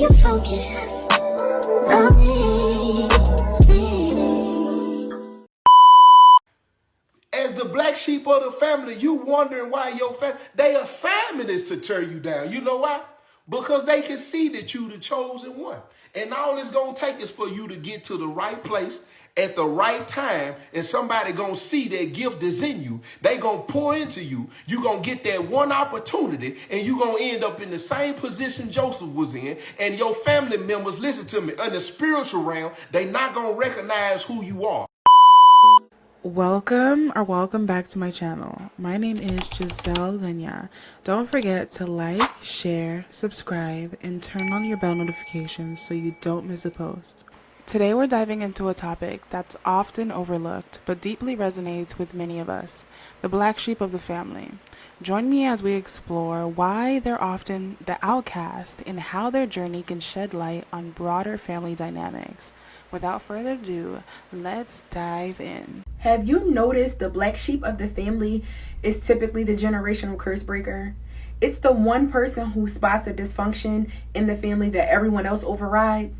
you focus on me. As the black sheep of the family, you wondering why your family, their assignment is to tear you down. You know why? Because they can see that you the chosen one. And all it's going to take is for you to get to the right place at the right time, and somebody going to see that gift is in you. They going to pour into you. You going to get that one opportunity, and you going to end up in the same position Joseph was in, and your family members, listen to me, in the spiritual realm, they not going to recognize who you are. Welcome back to my channel. My name is CHOSEN1. Don't forget to like, share, subscribe, and turn on your bell notifications so you don't miss a post. Today we're diving into a topic that's often overlooked but deeply resonates with many of us, the black sheep of the family. Join me as we explore why they're often the outcast and how their journey can shed light on broader family dynamics. Without further ado, let's dive in. Have you noticed the black sheep of the family is typically the generational curse breaker? It's the one person who spots the dysfunction in the family that everyone else overrides.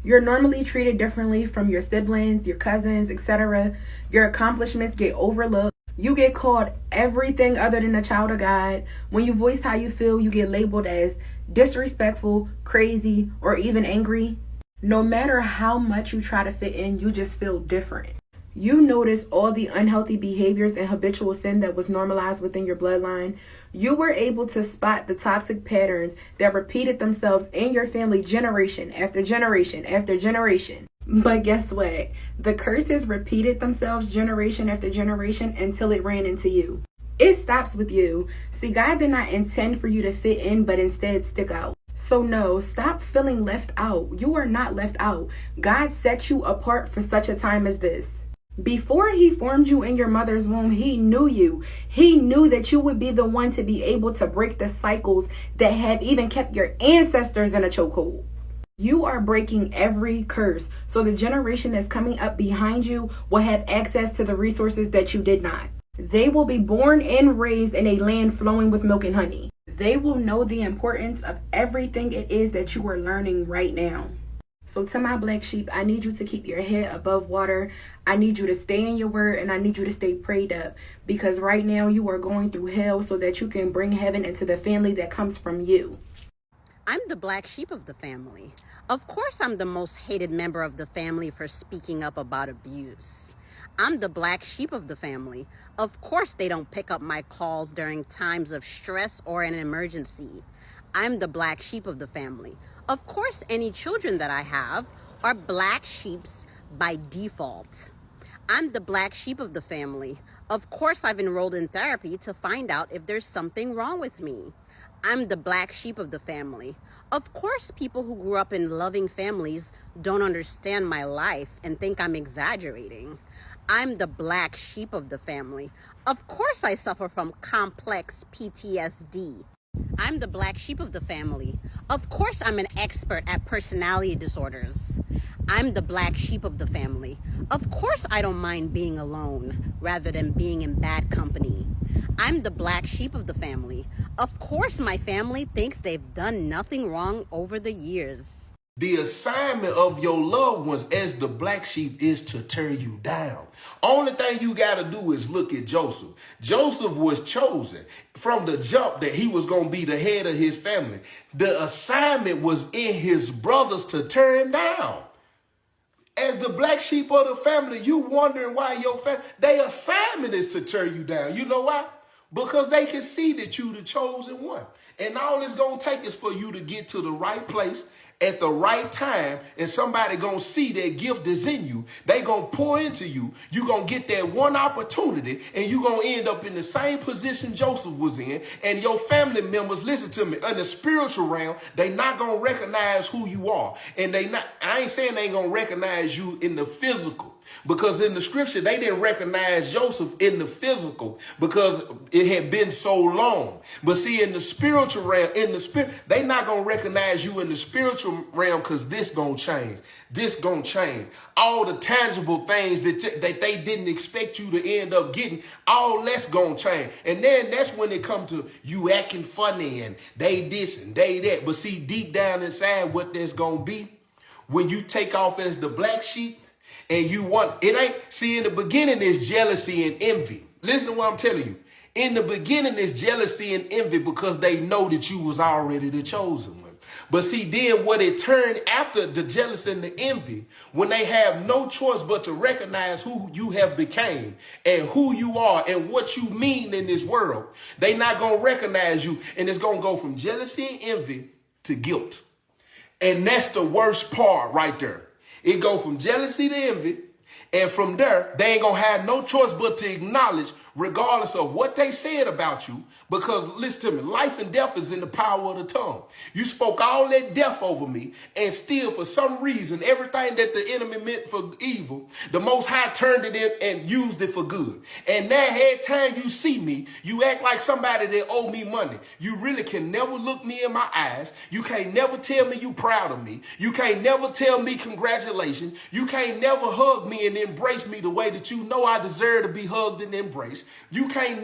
You're normally treated differently from your siblings, your cousins, etc. Your accomplishments get overlooked. You get called everything other than a child of God. When you voice how you feel, you get labeled as disrespectful, crazy, or even angry. No matter how much you try to fit in, you just feel different. You notice all the unhealthy behaviors and habitual sin that was normalized within your bloodline. You were able to spot the toxic patterns that repeated themselves in your family generation after generation after generation. But guess what? The curses repeated themselves generation after generation until it ran into you. It stops with you. See, God did not intend for you to fit in, but instead stick out. So no, stop feeling left out. You are not left out. God set you apart for such a time as this. Before he formed you in your mother's womb, he knew you. He knew that you would be the one to be able to break the cycles that have even kept your ancestors in a chokehold. You are breaking every curse, so the generation that's coming up behind you will have access to the resources that you did not. They will be born and raised in a land flowing with milk and honey. They will know the importance of everything it is that you are learning right now. So to my black sheep, I need you to keep your head above water. I need you to stay in your word, and I need you to stay prayed up, because right now you are going through hell so that you can bring heaven into the family that comes from you. I'm the black sheep of the family. Of course, I'm the most hated member of the family for speaking up about abuse. I'm the black sheep of the family. Of course, they don't pick up my calls during times of stress or an emergency. I'm the black sheep of the family. Of course, any children that I have are black sheeps by default. I'm the black sheep of the family. Of course, I've enrolled in therapy to find out if there's something wrong with me. I'm the black sheep of the family. Of course, people who grew up in loving families don't understand my life and think I'm exaggerating. I'm the black sheep of the family. Of course, I suffer from complex PTSD. I'm the black sheep of the family. Of course, I'm an expert at personality disorders. I'm the black sheep of the family. Of course, I don't mind being alone rather than being in bad company. I'm the black sheep of the family. Of course, my family thinks they've done nothing wrong over the years. The assignment of your loved ones as the black sheep is to tear you down. Only thing you got to do is look at Joseph. Joseph was chosen from the jump that he was going to be the head of his family. The assignment was in his brothers to tear him down. As the black sheep of the family, you wondering why your family, their assignment is to tear you down. You know why? Because they can see that you the chosen one. And all it's going to take is for you to get to the right place at the right time, and somebody going to see that gift is in you. They going to pour into you. You going to get that one opportunity, and you going to end up in the same position Joseph was in. And your family members, listen to me, in the spiritual realm, they not going to recognize who you are. And I ain't saying they ain't going to recognize you in the physical. Because in the scripture, they didn't recognize Joseph in the physical because it had been so long. But see, in the spiritual realm, they not going to recognize you in the spiritual realm because this going to change. This going to change. All the tangible things that they didn't expect you to end up getting, all that's going to change. And then that's when it comes to you acting funny and they this and they that. But see, deep down inside what there's going to be, when you take off as the black sheep, and you want, it ain't, see, in the beginning is jealousy and envy. Listen to what I'm telling you. In the beginning is jealousy and envy because they know that you was already the chosen one. But see, then what it turned after the jealousy and the envy, when they have no choice but to recognize who you have became and who you are and what you mean in this world, they not going to recognize you. And it's going to go from jealousy and envy to guilt. And that's the worst part right there. It go from jealousy to envy, and from there, they ain't going to have no choice but to acknowledge, regardless of what they said about you, because listen to me, life and death is in the power of the tongue. You spoke all that death over me, and still, for some reason, everything that the enemy meant for evil, the Most High turned it in and used it for good. And now, every time you see me, you act like somebody that owe me money. You really can never look me in my eyes. You can't never tell me you proud of me. You can't never tell me congratulations. You can't never hug me and embrace me the way that you know I deserve to be hugged and embraced. You can't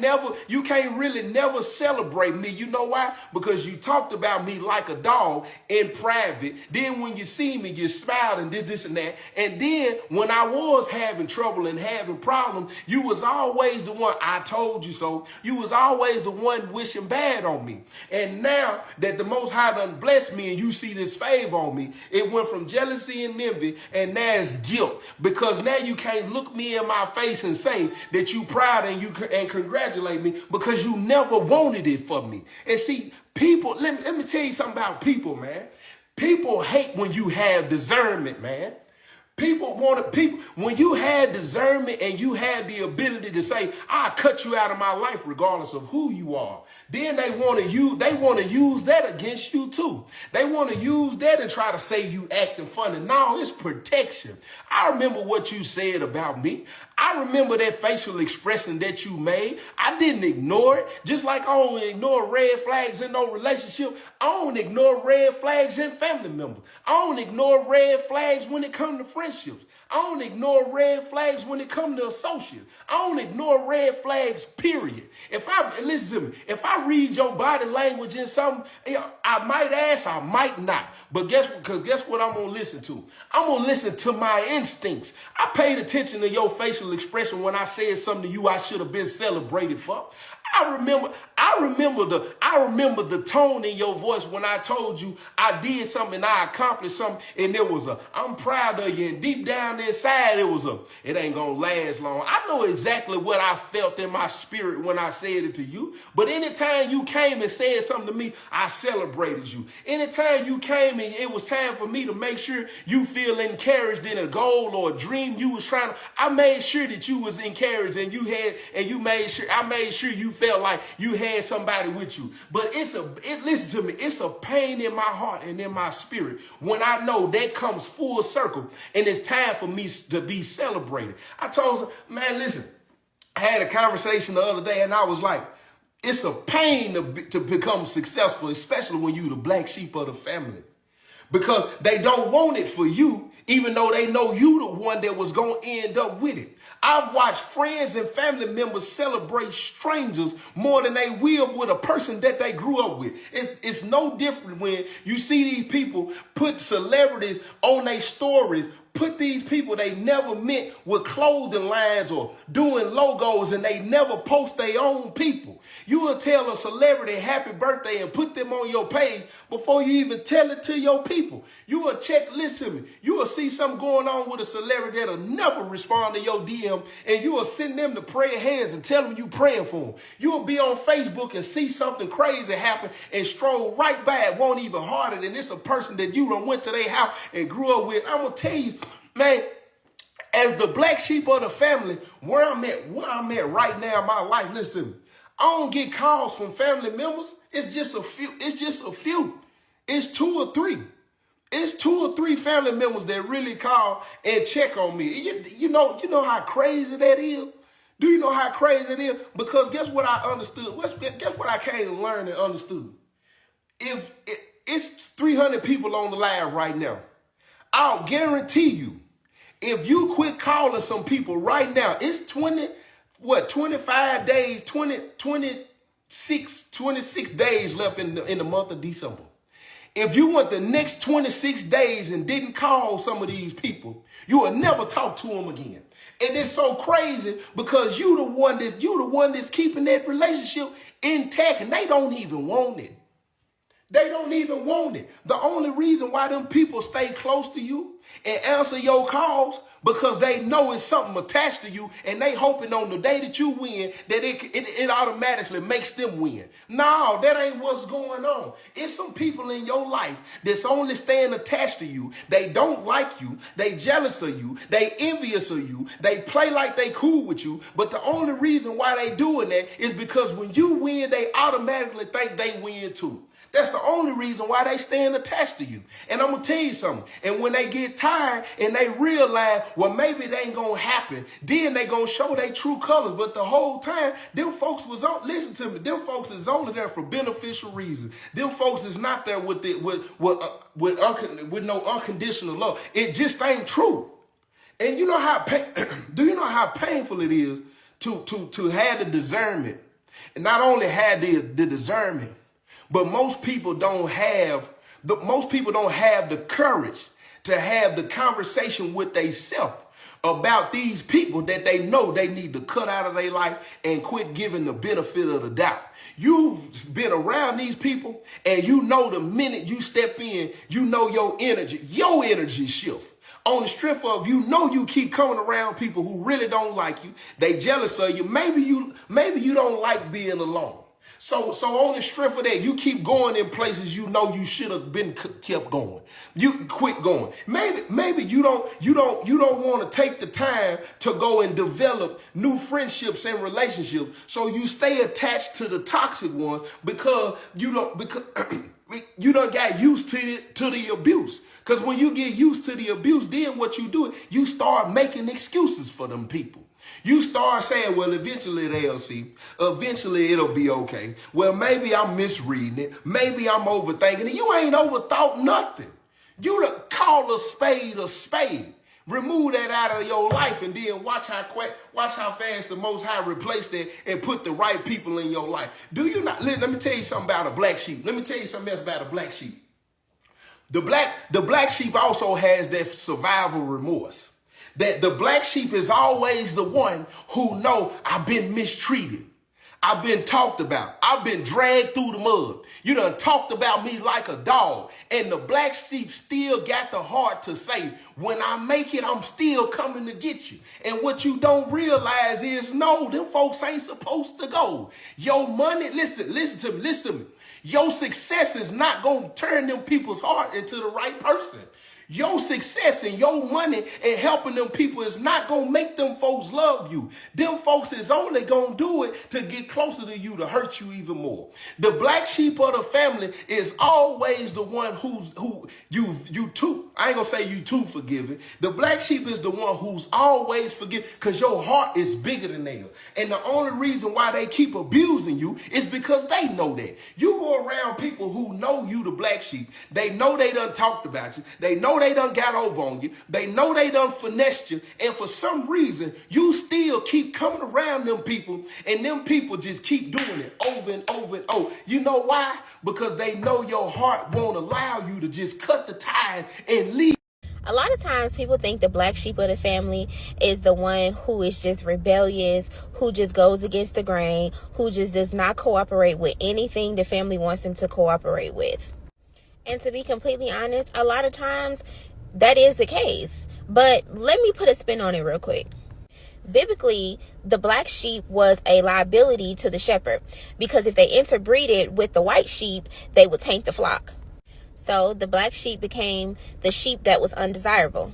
really never celebrate me. You know why? Because you talked about me like a dog in private. Then when you see me, you smiled and this and that. And then when I was having trouble and having problems, you was always the one, I told you so. You was always the one wishing bad on me. And now that the Most High done blessed me and you see this favor on me, it went from jealousy and envy, and now it's guilt. Because now you can't look me in my face and say that you proud and congratulate me because you never wanted it for me. And see, people, let me tell you something about people, man. People hate when you have discernment, man. When you had discernment and you had the ability to say, I'll cut you out of my life regardless of who you are. Then they want to use that against you too. They want to use that and try to say you acting funny. No, it's protection. I remember what you said about me. I remember that facial expression that you made. I didn't ignore it. Just like I don't ignore red flags in no relationship, I don't ignore red flags in family members. I don't ignore red flags when it comes to friendships. I don't ignore red flags when it comes to associates. I don't ignore red flags, period. Listen to me, if I read your body language in something, I might ask, I might not. But guess what I'm going to listen to? I'm going to listen to my instincts. I paid attention to your facial expression when I said something to you I should have been celebrated for. I remember the tone in your voice when I told you I did something and I accomplished something, and there was I'm proud of you, and deep down inside it ain't gonna last long. I know exactly what I felt in my spirit when I said it to you, but anytime you came and said something to me, I celebrated you. Anytime you came and it was time for me to make sure you feel encouraged in a goal or a dream you was trying to, I made sure that you was encouraged and I made sure you felt like you had somebody with you. But listen to me, it's a pain in my heart and in my spirit when I know that comes full circle and it's time for me to be celebrated. I told her, man, listen, I had a conversation the other day and I was like, it's a pain to become successful, especially when you the black sheep of the family. Because they don't want it for you, even though they know you the one that was going to end up with it. I've watched friends and family members celebrate strangers more than they will with a person that they grew up with. It's no different when you see these people put celebrities on their stories, put these people they never met with clothing lines or doing logos, and they never post their own people. You will tell a celebrity happy birthday and put them on your page before you even tell it to your people. You will check, listen to me, you will see something going on with a celebrity that'll never respond to your DM, and you will send them the prayer hands and tell them you praying for them. You will be on Facebook and see something crazy happen and stroll right by it, won't even harder than it's a person that you done went to their house and grew up with. I'm going to tell you, man, as the black sheep of the family, where I'm at right now in my life, listen to me, I don't get calls from family members. It's just a few. It's 2 or 3. It's 2 or 3 family members that really call and check on me. You know how crazy that is? Do you know how crazy it is? Because guess what I understood? Guess what I came to learn and understood? If it's 300 people on the line right now, I'll guarantee you, if you quit calling some people right now, it's 25 days, 26 days left in the month of December. If you went the next 26 days and didn't call some of these people, you will never talk to them again. And it's so crazy because you the one that's keeping that relationship intact, and they don't even want it. They don't even want it. The only reason why them people stay close to you and answer your calls because they know it's something attached to you, and they hoping on the day that you win that it automatically makes them win. No, that ain't what's going on. It's some people in your life that's only staying attached to you. They don't like you. They jealous of you. They envious of you. They play like they cool with you. But the only reason why they doing that is because when you win, they automatically think they win too. That's the only reason why they staying attached to you. And I'm going to tell you something. And when they get tired and they realize, well, maybe it ain't going to happen, then they going to show their true colors. But the whole time, them folks was on, listen to me, them folks is only there for beneficial reasons. Them folks is not there with no unconditional love. It just ain't true. And you know how, do you know how painful it is to have the discernment? And not only have the discernment, but most people don't have the courage to have the conversation with themselves about these people that they know they need to cut out of their life and quit giving the benefit of the doubt. You've been around these people, and you know the minute you step in, you know your energy shift. On the strength of, you keep coming around people who really don't like you. They jealous of you. Maybe you don't like being alone. So on the strength of that, you keep going in places you know you should have been kept going. You quit going. Maybe you don't want to take the time to go and develop new friendships and relationships. So you stay attached to the toxic ones because you don't got used to the abuse. Because when you get used to the abuse, then what you do, you start making excuses for them people. You start saying, well, eventually they'll see. Eventually it'll be okay. Well, maybe I'm misreading it. Maybe I'm overthinking it. You ain't overthought nothing. You done call a spade a spade. Remove that out of your life, and then watch how fast the Most High replaced that and put the right people in your life. Do you not? Let me tell you something about a black sheep. Let me tell you something else about a black sheep. The black sheep also has that survival remorse. That the black sheep is always the one who know I've been mistreated. I've been talked about. I've been dragged through the mud. You done talked about me like a dog. And the black sheep still got the heart to say, when I make it, I'm still coming to get you. And what you don't realize is, no, them folks ain't supposed to go. Your money, listen to me. Your success is not going to turn them people's heart into the right person. Your success and your money and helping them people is not going to make them folks love you. Them folks is only going to do it to get closer to you, to hurt you even more. The black sheep of the family is always the one who you too, I ain't going to say you too forgiving. The black sheep is the one who's always forgiving because your heart is bigger than theirs. And the only reason why they keep abusing you is because they know that. You go around people who know you the black sheep. They know they done talked about you. They know they done got over on you. They know they done finessed you. And for some reason, you still keep coming around them people, and them people just keep doing it over and over and over. You know why? Because they know your heart won't allow you to just cut the ties and leave. A lot of times people think the black sheep of the family is the one who is just rebellious, who just goes against the grain, who just does not cooperate with anything the family wants them to cooperate with. And to be completely honest, a lot of times that is the case. But let me put a spin on it real quick. Biblically, the black sheep was a liability to the shepherd because if they interbreeded with the white sheep, they would taint the flock. So the black sheep became the sheep that was undesirable.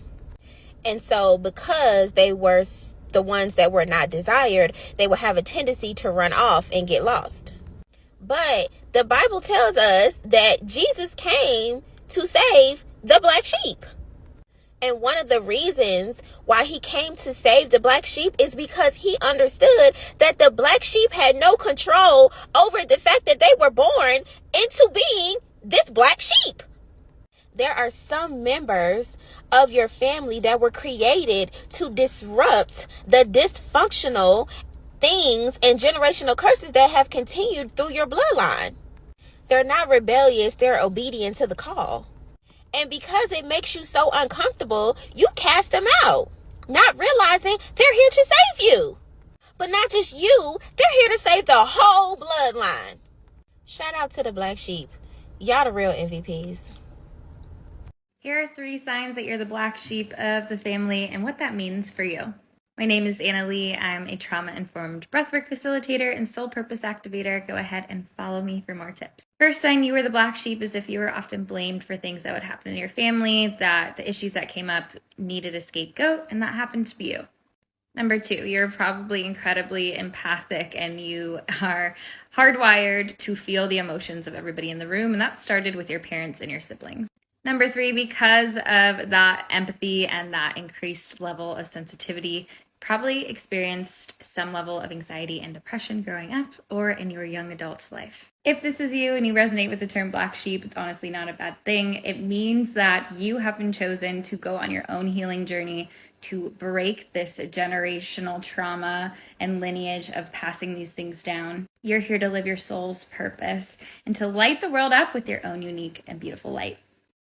And so because they were the ones that were not desired, they would have a tendency to run off and get lost. But the Bible tells us that Jesus came to save the black sheep. And one of the reasons why he came to save the black sheep is because he understood that the black sheep had no control over the fact that they were born into being this black sheep. There are some members of your family that were created to disrupt the dysfunctional things and generational curses that have continued through your bloodline. They're not rebellious, they're obedient to the call. And because it makes you so uncomfortable, you cast them out, not realizing they're here to save you. But not just you, they're here to save the whole bloodline. Shout out to the black sheep. Y'all the real MVPs. Here are 3 signs that you're the black sheep of the family and what that means for you. My name is Anna Lee. I'm a trauma-informed breathwork facilitator and soul purpose activator. Go ahead and follow me for more tips. First sign you were the black sheep is if you were often blamed for things that would happen in your family, that the issues that came up needed a scapegoat, and that happened to be you. Number 2, you're probably incredibly empathic and you are hardwired to feel the emotions of everybody in the room, and that started with your parents and your siblings. Number 3, because of that empathy and that increased level of sensitivity, probably experienced some level of anxiety and depression growing up or in your young adult life. If this is you and you resonate with the term black sheep, it's honestly not a bad thing. It means that you have been chosen to go on your own healing journey to break this generational trauma and lineage of passing these things down. You're here to live your soul's purpose and to light the world up with your own unique and beautiful light.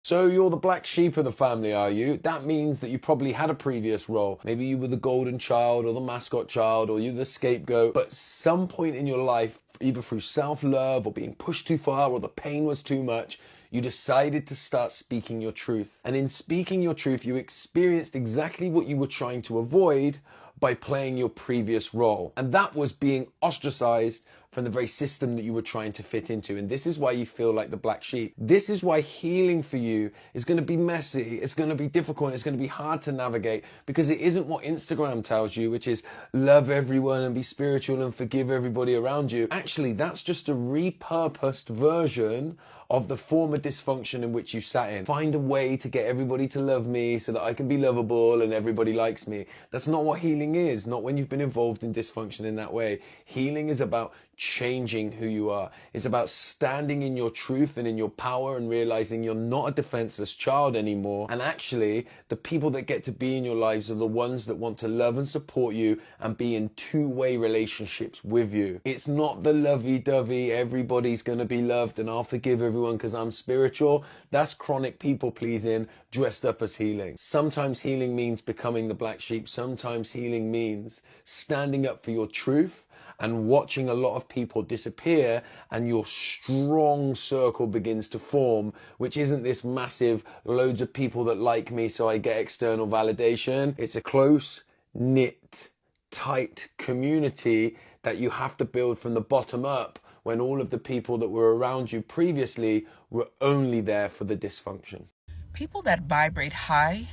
So you're the black sheep of the family, are you? That means that you probably had a previous role. Maybe you were the golden child or the mascot child or you the scapegoat. But some point in your life, either through self-love or being pushed too far or the pain was too much, you decided to start speaking your truth. And in speaking your truth, you experienced exactly what you were trying to avoid by playing your previous role. And that was being ostracized from the very system that you were trying to fit into. And this is why you feel like the black sheep. This is why healing for you is going to be messy. It's going to be difficult. It's going to be hard to navigate because it isn't what Instagram tells you, which is love everyone and be spiritual and forgive everybody around you. Actually, that's just a repurposed version of the former dysfunction in which you sat in. Find a way to get everybody to love me so that I can be lovable and everybody likes me. That's not what healing is, not when you've been involved in dysfunction in that way. Healing is about changing who you are. It's about standing in your truth and in your power and realizing you're not a defenseless child anymore. And actually, the people that get to be in your lives are the ones that want to love and support you and be in two-way relationships with you. It's not the lovey-dovey, everybody's going to be loved and I'll forgive everyone because I'm spiritual. That's chronic people pleasing dressed up as healing. Sometimes healing means becoming the black sheep. Sometimes healing means standing up for your truth and watching a lot of people disappear and your strong circle begins to form, which isn't this massive loads of people that like me so I get external validation. It's a close knit, tight community that you have to build from the bottom up when all of the people that were around you previously were only there for the dysfunction. People that vibrate high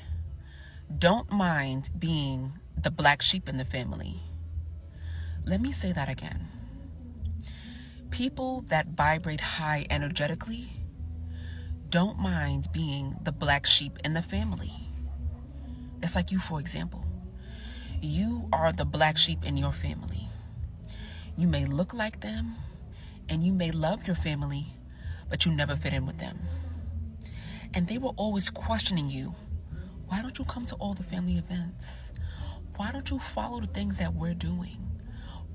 don't mind being the black sheep in the family. Let me say that again. People that vibrate high energetically don't mind being the black sheep in the family. It's like you, for example. You are the black sheep in your family. You may look like them and you may love your family, but you never fit in with them. And they were always questioning you. Why don't you come to all the family events? Why don't you follow the things that we're doing?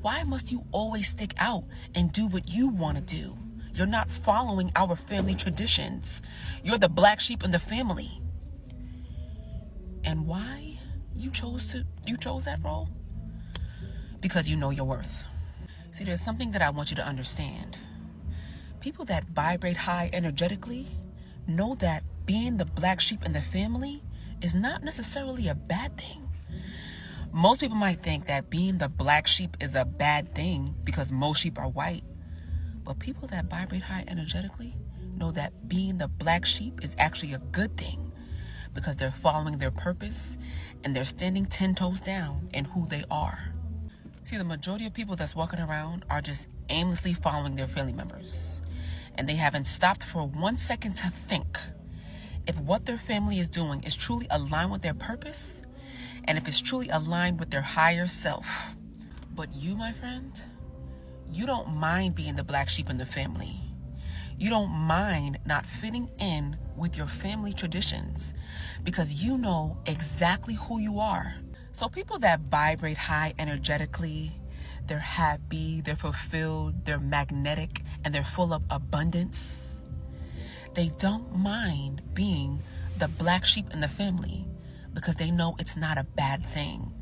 Why must you always stick out and do what you want to do? You're not following our family traditions. You're the black sheep in the family. And why you chose that role? Because you know your worth. See, there's something that I want you to understand. People that vibrate high energetically know that being the black sheep in the family is not necessarily a bad thing. Most people might think that being the black sheep is a bad thing because most sheep are white. But people that vibrate high energetically know that being the black sheep is actually a good thing because they're following their purpose and they're standing 10 toes down in who they are. See, the majority of people that's walking around are just aimlessly following their family members. And they haven't stopped for 1 second to think if what their family is doing is truly aligned with their purpose, and if it's truly aligned with their higher self. But you, my friend, you don't mind being the black sheep in the family. You don't mind not fitting in with your family traditions because you know exactly who you are. So people that vibrate high energetically, they're happy, they're fulfilled, they're magnetic, and they're full of abundance. They don't mind being the black sheep in the family because they know it's not a bad thing.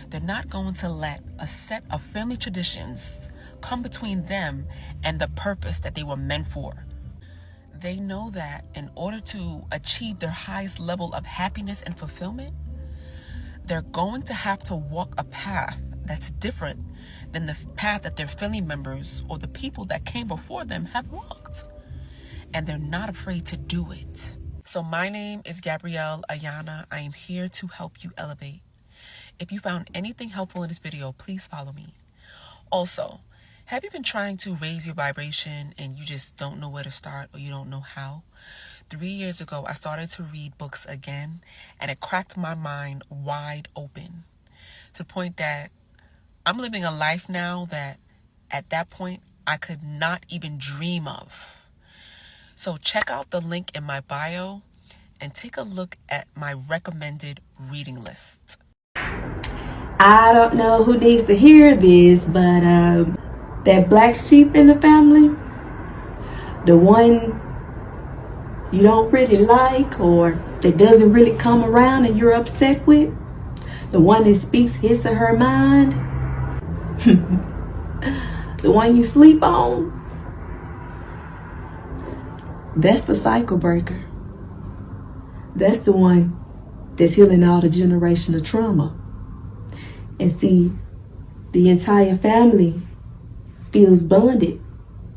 They're not going to let a set of family traditions come between them and the purpose that they were meant for. They know that in order to achieve their highest level of happiness and fulfillment, they're going to have to walk a path that's different than the path that their family members or the people that came before them have walked. And they're not afraid to do it. So my name is Gabrielle Ayana. I am here to help you elevate. If you found anything helpful in this video, please follow me. Also, have you been trying to raise your vibration and you just don't know where to start or you don't know how? 3 years ago, I started to read books again, and it cracked my mind wide open to the point that I'm living a life now that at that point I could not even dream of. So check out the link in my bio and take a look at my recommended reading list. I don't know who needs to hear this, but that black sheep in the family, the one you don't really like or that doesn't really come around and you're upset with, the one that speaks his or her mind, the one you sleep on, that's the cycle breaker. That's the one that's healing all the generational trauma. And see, the entire family feels bonded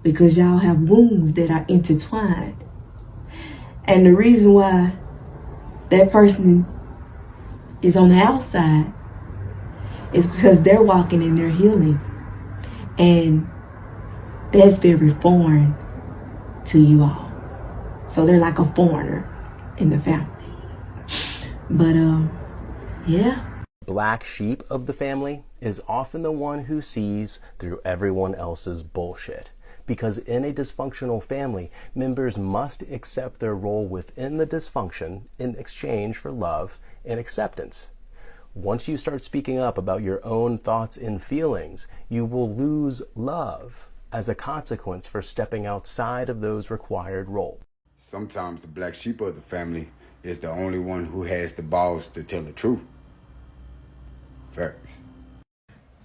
because y'all have wounds that are intertwined. And the reason why that person is on the outside is because they're walking in their healing. And that's very foreign to you all. So they're like a foreigner in the family. But yeah. Black sheep of the family is often the one who sees through everyone else's bullshit. Because in a dysfunctional family, members must accept their role within the dysfunction in exchange for love and acceptance. Once you start speaking up about your own thoughts and feelings, you will lose love as a consequence for stepping outside of those required roles. Sometimes the black sheep of the family is the only one who has the balls to tell the truth. Facts.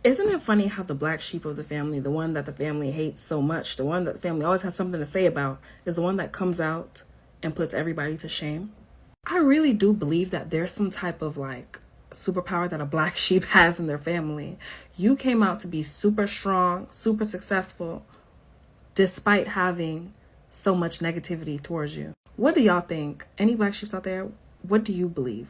Isn't it funny how the black sheep of the family, the one that the family hates so much, the one that the family always has something to say about, is the one that comes out and puts everybody to shame? I really do believe that there's some type of like superpower that a black sheep has in their family. You came out to be super strong, super successful, despite having so much negativity towards you. What do y'all think? Any black sheeps out there? What do you believe?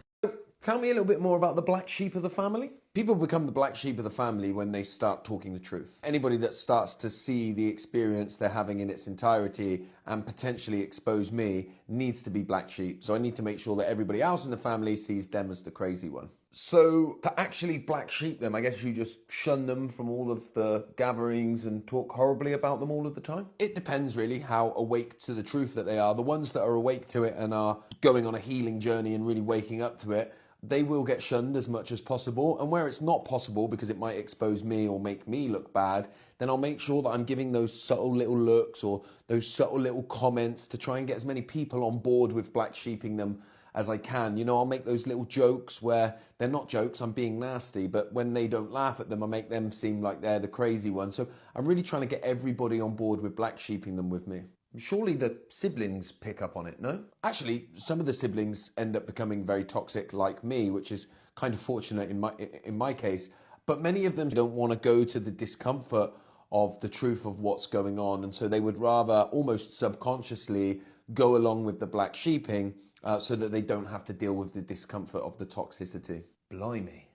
Tell me a little bit more about the black sheep of the family. People become the black sheep of the family when they start talking the truth. Anybody that starts to see the experience they're having in its entirety and potentially expose me needs to be black sheep. So I need to make sure that everybody else in the family sees them as the crazy one. So to actually black sheep them, I guess you just shun them from all of the gatherings and talk horribly about them all of the time? It depends really how awake to the truth that they are. The ones that are awake to it and are going on a healing journey and really waking up to it, they will get shunned as much as possible. And where it's not possible because it might expose me or make me look bad, then I'll make sure that I'm giving those subtle little looks or those subtle little comments to try and get as many people on board with black sheeping them as I can. You know, I'll make those little jokes where they're not jokes, I'm being nasty, but when they don't laugh at them, I make them seem like they're the crazy one. So I'm really trying to get everybody on board with black sheeping them with me. Surely the siblings pick up on it, no? Actually, some of the siblings end up becoming very toxic like me, which is kind of fortunate in my case. But many of them don't want to go to the discomfort of the truth of what's going on. And so they would rather almost subconsciously go along with the black sheeping so that they don't have to deal with the discomfort of the toxicity. Blimey.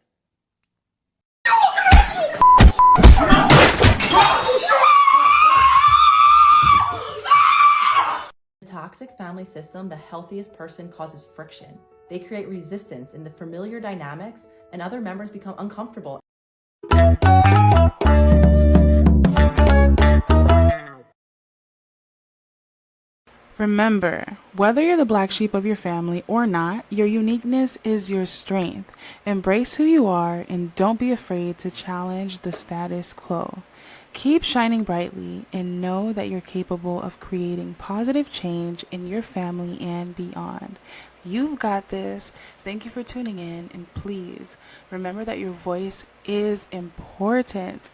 Toxic family family system, the healthiest person causes friction. They create resistance in the familiar dynamics, and other members become uncomfortable. Remember, whether you're the black sheep of your family or not, your uniqueness is your strength. Embrace who you are and don't be afraid to challenge the status quo. Keep shining brightly and know that you're capable of creating positive change in your family and beyond. You've got this. Thank you for tuning in, and please remember that your voice is important.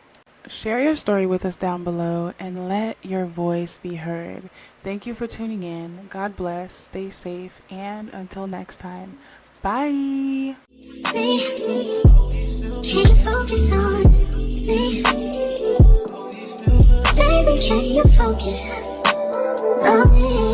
Share your story with us down below and let your voice be heard. Thank you for tuning in. God bless, stay safe, and until next time, bye. Can you focus on me? Baby, can you focus on me?